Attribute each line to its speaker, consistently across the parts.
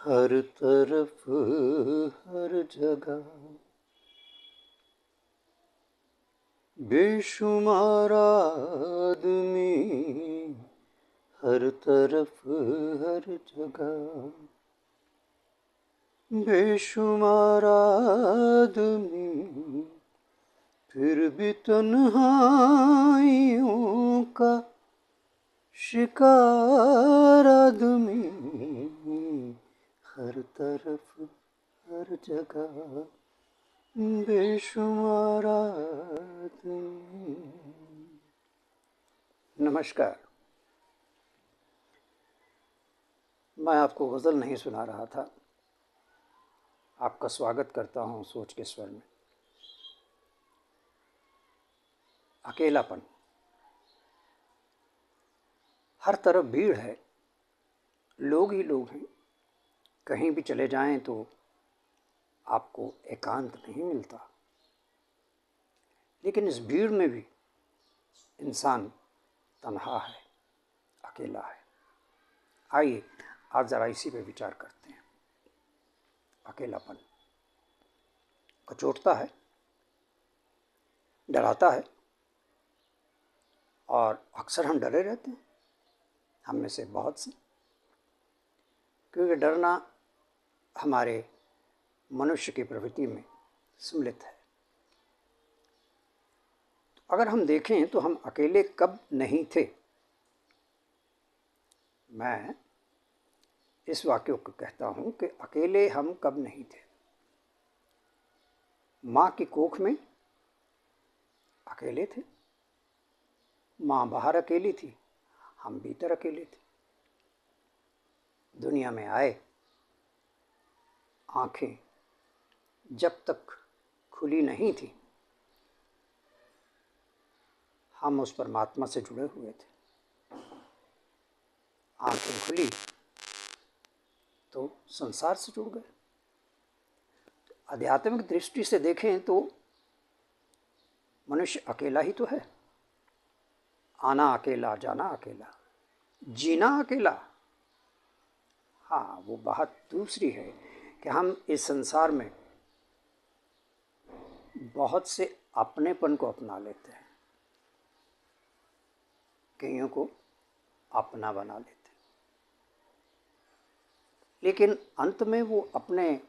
Speaker 1: हर तरफ हर जगह बेशुमार आदमी, हर तरफ हर जगह बेशुमार आदमी, फिर भी तन्हाइयों का शिकार आदमी, हर तरफ हर जगह बेशुमार आदमी। नमस्कार। मैं आपको गज़ल नहीं सुना रहा था, आपका स्वागत करता हूँ सोच के स्वर में। अकेलापन, हर तरफ भीड़ है, लोग ही लोग हैं। कहीं भी चले जाएं तो आपको एकांत नहीं मिलता, लेकिन इस भीड़ में भी इंसान तन्हा है, अकेला है। आइए आज ज़रा इसी पे विचार करते हैं। अकेलापन कचोटता है, डराता है, और अक्सर हम डरे रहते हैं, हम में से बहुत से, क्योंकि डरना हमारे मनुष्य की प्रवृत्ति में सम्मिलित है। तो अगर हम देखें तो हम अकेले कब नहीं थे। मैं इस वाक्य को कहता हूँ कि अकेले हम कब नहीं थे। माँ की कोख में अकेले थे, माँ बाहर अकेली थी, हम भीतर अकेले थे। दुनिया में आए, आंखें जब तक खुली नहीं थी, हम उस परमात्मा से जुड़े हुए थे। आंखें खुली तो संसार से जुड़ गए। आध्यात्मिक दृष्टि से देखें तो मनुष्य अकेला ही तो है। आना अकेला, जाना अकेला, जीना अकेला। हाँ, वो बात दूसरी है कि हम इस संसार में बहुत से अपनेपन को अपना लेते हैं, कईयों को अपना बना लेते हैं, लेकिन अंत में वो अपने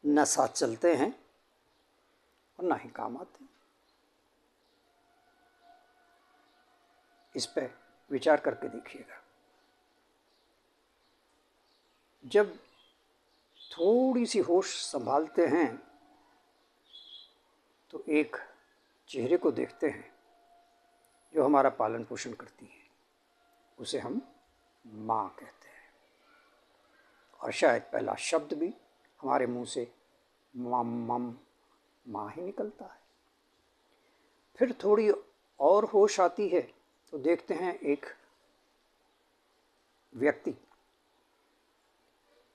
Speaker 1: न साथ चलते हैं और ना ही काम आते हैं। इस पे विचार करके देखिएगा। जब थोड़ी सी होश संभालते हैं तो एक चेहरे को देखते हैं जो हमारा पालन पोषण करती है, उसे हम माँ कहते हैं। और शायद पहला शब्द भी हमारे मुंह से मम मम माँ ही निकलता है। फिर थोड़ी और होश आती है तो देखते हैं एक व्यक्ति,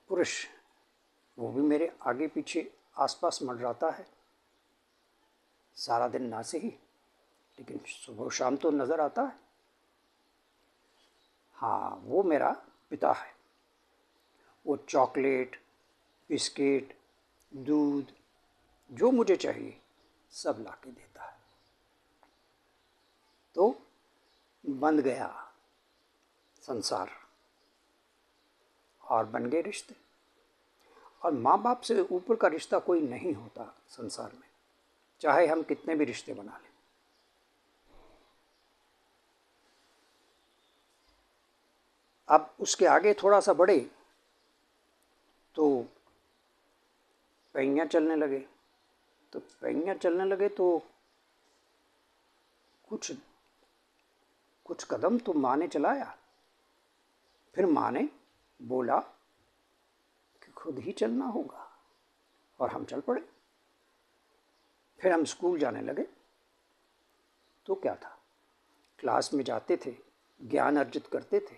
Speaker 1: पुरुष, वो भी मेरे आगे पीछे आसपास मंडराता है, सारा दिन ना से ही, लेकिन सुबह शाम तो नज़र आता है। हाँ, वो मेरा पिता है। वो चॉकलेट, बिस्किट, दूध, जो मुझे चाहिए सब ला के देता है। तो बन गया संसार और बन गए रिश्ते। और माँ बाप से ऊपर का रिश्ता कोई नहीं होता संसार में, चाहे हम कितने भी रिश्ते बना लें। अब उसके आगे थोड़ा सा बढ़े तो पहिया चलने लगे, तो कुछ कदम तो माँ ने चलाया। फिर माँ ने बोला कि खुद ही चलना होगा, और हम चल पड़े। फिर हम स्कूल जाने लगे तो क्या था, क्लास में जाते थे, ज्ञान अर्जित करते थे,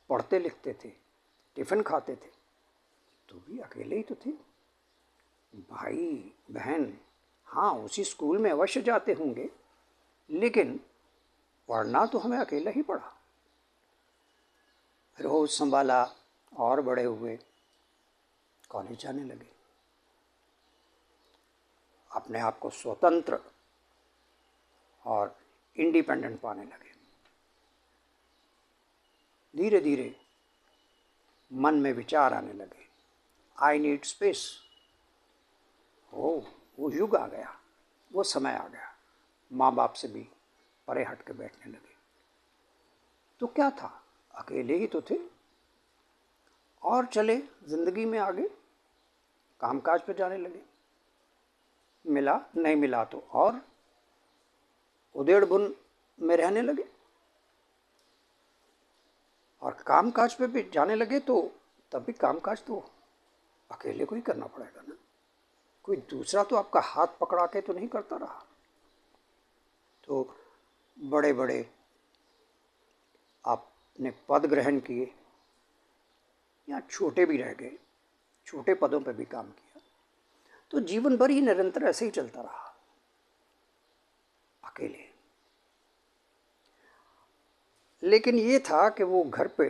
Speaker 1: पढ़ते लिखते थे, टिफ़िन खाते थे, तो भी अकेले ही तो थे। भाई बहन हाँ उसी स्कूल में अवश्य जाते होंगे, लेकिन पढ़ना तो हमें अकेला ही पड़ा। फिर होश संभाला और बड़े हुए कॉलेज जाने लगे, अपने आप को स्वतंत्र और इंडिपेंडेंट पाने लगे। धीरे धीरे मन में विचार आने लगे, आई नीड स्पेस। वो युग आ गया, वो समय आ गया, माँ बाप से भी परे हट के बैठने लगे। तो क्या था, अकेले ही तो थे, और चले जिंदगी में आगे, कामकाज पे जाने लगे। मिला नहीं मिला तो और उधेड़ बुन में रहने लगे, और कामकाज पे भी जाने लगे तो तब भी कामकाज तो अकेले को ही करना पड़ेगा ना, कोई दूसरा तो आपका हाथ पकड़ा के तो नहीं करता रहा। तो बड़े बड़े आपने पद ग्रहण किए, या छोटे भी रह गए, छोटे पदों पे भी काम किया, तो जीवन भर ही निरंतर ऐसे ही चलता रहा अकेले। लेकिन ये था कि वो घर पे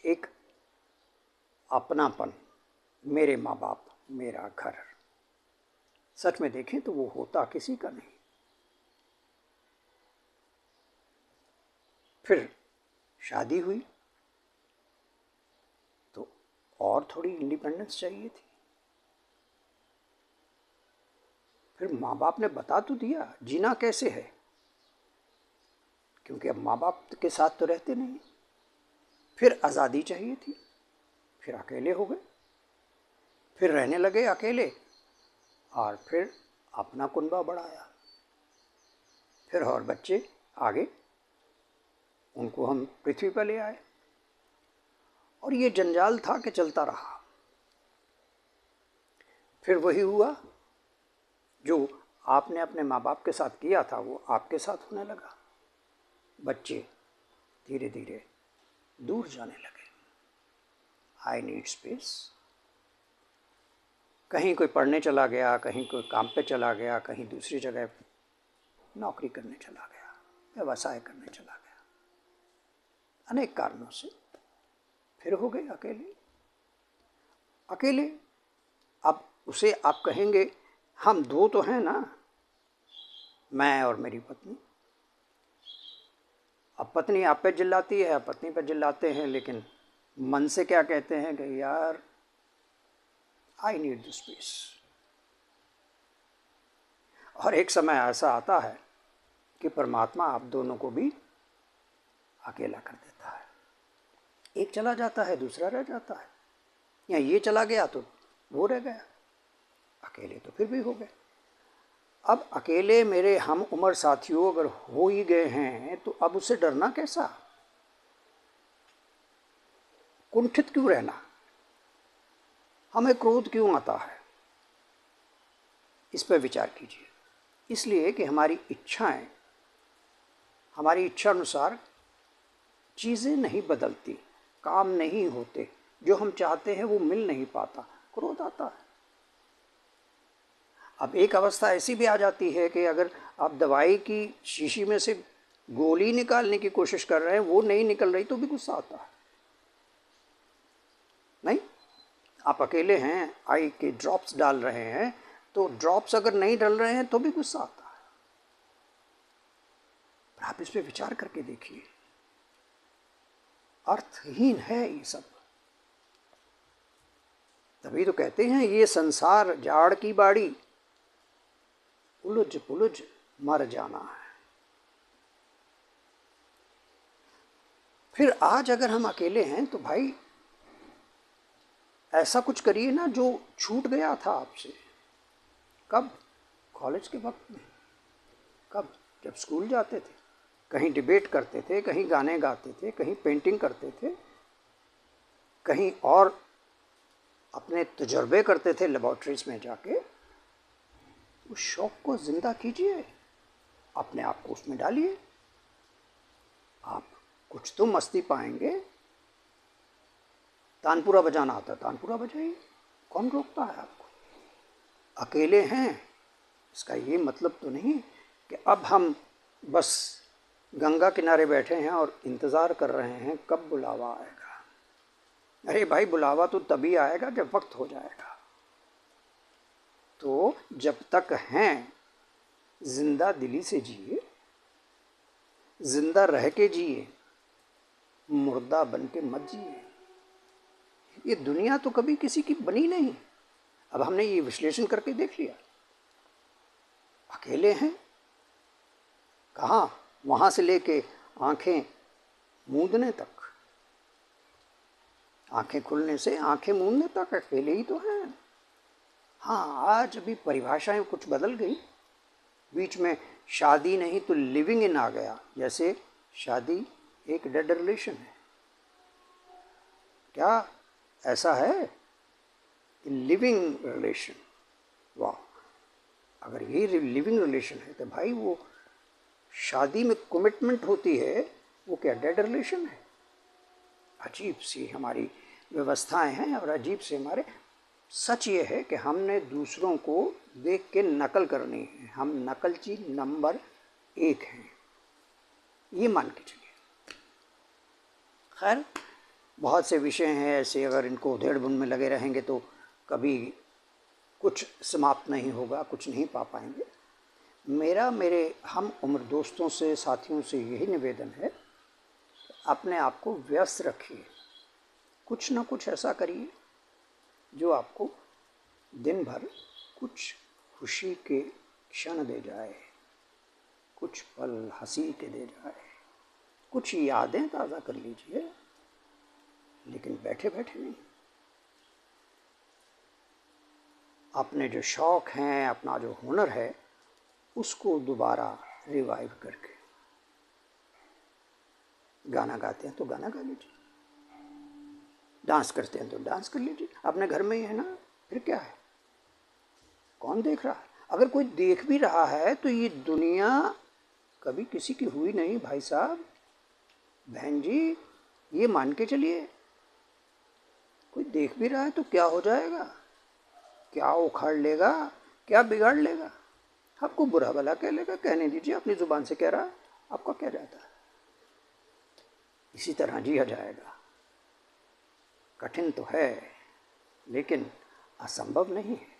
Speaker 1: एक अपनापन, मेरे माँ बाप, मेरा घर, सच में देखें तो वो होता किसी का नहीं। फिर शादी हुई तो और थोड़ी इंडिपेंडेंस चाहिए थी। फिर माँ बाप ने बता तो दिया जीना कैसे है, क्योंकि अब माँ बाप के साथ तो रहते नहीं। फिर आज़ादी चाहिए थी, फिर अकेले हो गए, फिर रहने लगे अकेले, और फिर अपना कुनबा बढ़ाया। फिर और बच्चे आगे, उनको हम पृथ्वी पर ले आए, और ये जंजाल था कि चलता रहा। फिर वही हुआ जो आपने अपने माँ बाप के साथ किया था, वो आपके साथ होने लगा। बच्चे धीरे धीरे दूर जाने लगे, आई नीड स्पेस। कहीं कोई पढ़ने चला गया, कहीं कोई काम पे चला गया, कहीं दूसरी जगह नौकरी करने चला गया, व्यवसाय करने चला गया, अनेक कारणों से फिर हो गए अकेले। अकेले अब उसे आप कहेंगे हम दो तो हैं ना, मैं और मेरी पत्नी। अब पत्नी आप पे चिल्लाती है, पत्नी पे चिल्लाते हैं, लेकिन मन से क्या कहते हैं कि यार आई नीड द स्पेस। और एक समय ऐसा आता है कि परमात्मा आप दोनों को भी अकेला कर देता है। एक चला जाता है, दूसरा रह जाता है, या ये चला गया तो वो रह गया, अकेले तो फिर भी हो गए। अब अकेले मेरे हम उम्र साथियों अगर हो ही गए हैं तो अब उससे डरना कैसा, कुंठित क्यों रहना, हमें क्रोध क्यों आता है, इस पर विचार कीजिए। इसलिए कि हमारी इच्छाएं, हमारी इच्छा अनुसार चीज़ें नहीं बदलती, काम नहीं होते, जो हम चाहते हैं वो मिल नहीं पाता, क्रोध आता है। अब एक अवस्था ऐसी भी आ जाती है कि अगर आप दवाई की शीशी में से गोली निकालने की कोशिश कर रहे हैं, वो नहीं निकल रही तो भी गुस्सा आता है। नहीं, आप अकेले हैं, आई के ड्रॉप्स डाल रहे हैं, तो ड्रॉप्स अगर नहीं डल रहे हैं तो भी गुस्सा आता है। पर आप इस पर विचार करके देखिए, अर्थहीन है ये सब। तभी तो कहते हैं ये संसार जाड़ की बाड़ी, उलझ पुलझ मर जाना है। फिर आज अगर हम अकेले हैं तो भाई ऐसा कुछ करिए ना जो छूट गया था आपसे। कब? कॉलेज के वक्त में। कब? जब स्कूल जाते थे, कहीं डिबेट करते थे, कहीं गाने गाते थे, कहीं पेंटिंग करते थे, कहीं और अपने तजुर्बे करते थे लेबॉर्ट्रीज में जाके। उस शौक़ को ज़िंदा कीजिए, अपने आप को उसमें डालिए, आप कुछ तो मस्ती पाएंगे। तानपुरा बजाना आता है, तानपुरा बजाइए, कौन रोकता है आपको। अकेले हैं इसका ये मतलब तो नहीं कि अब हम बस गंगा किनारे बैठे हैं और इंतज़ार कर रहे हैं कब बुलावा आएगा। अरे भाई, बुलावा तो तभी आएगा जब वक्त हो जाएगा। तो जब तक हैं जिंदा दिली से जिए, जिंदा रह के जिए, मुर्दा बन के मत जिए। ये दुनिया तो कभी किसी की बनी नहीं। अब हमने ये विश्लेषण करके देख लिया। अकेले हैं कहाँ, वहाँ से लेके आंखें मूंदने तक, आंखें खुलने से आंखें मूंदने तक अकेले ही तो हैं। हाँ, आज अभी परिभाषाएं कुछ बदल गई। बीच में शादी नहीं तो लिविंग इन आ गया। जैसे शादी एक डेड रिलेशन है। क्या ऐसा है? Living relation. वाह, अगर ये लिविंग रिलेशन है तो भाई वो शादी में कमिटमेंट होती है, वो क्या डेड रिलेशन है? अजीब सी हमारी व्यवस्थाएं हैं और अजीब से हमारे। सच ये है कि हमने दूसरों को देख के नकल करनी है। हम नकलची नंबर 1 हैं, ये मान के चलिए। खैर, बहुत से विषय हैं ऐसे, अगर इनको उधेड़-बुन में लगे रहेंगे तो कभी कुछ समाप्त नहीं होगा, कुछ नहीं पा पाएंगे। मेरे हम उम्र दोस्तों से, साथियों से यही निवेदन है, अपने आप को व्यस्त रखिए। कुछ ना कुछ ऐसा करिए जो आपको दिन भर कुछ खुशी के क्षण दे जाए, कुछ पल हंसी के दे जाए, कुछ यादें ताज़ा कर लीजिए, लेकिन बैठे बैठे नहीं। अपने जो शौक़ हैं, अपना जो हुनर है, उसको दोबारा रिवाइव करके। गाना गाते हैं तो गाना गा लीजिए, डांस करते हैं तो डांस कर लीजिए। अपने घर में ही है ना, फिर क्या है? कौन देख रहा है? अगर कोई देख भी रहा है तो ये दुनिया कभी किसी की हुई नहीं भाई साहब, बहन जी, ये मान के चलिए। कोई देख भी रहा है तो क्या हो जाएगा? क्या उखाड़ लेगा? क्या बिगाड़ लेगा? आपको बुरा भला कह लेगा, कहने दीजिए, अपनी ज़ुबान से कह रहा है, आपका क्या जाता है? इसी तरह जिया जाएगा। कठिन तो है लेकिन असंभव नहीं है।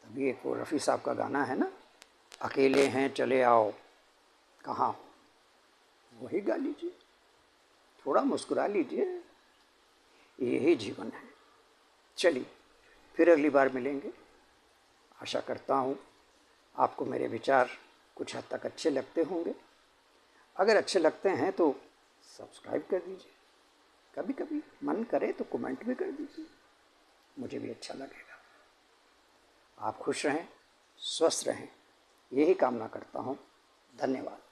Speaker 1: तभी एक वो रफ़ी साहब का गाना है ना, अकेले हैं चले आओ कहाँ, वही गा लीजिए, थोड़ा मुस्कुरा लीजिए, यही जीवन है। चलिए, फिर अगली बार मिलेंगे। आशा करता हूँ आपको मेरे विचार कुछ हद तक अच्छे लगते होंगे। अगर अच्छे लगते हैं तो सब्सक्राइब कर दीजिए, कभी कभी मन करे तो कमेंट भी कर दीजिए, मुझे भी अच्छा लगेगा। आप खुश रहें, स्वस्थ रहें, यही कामना करता हूँ। धन्यवाद।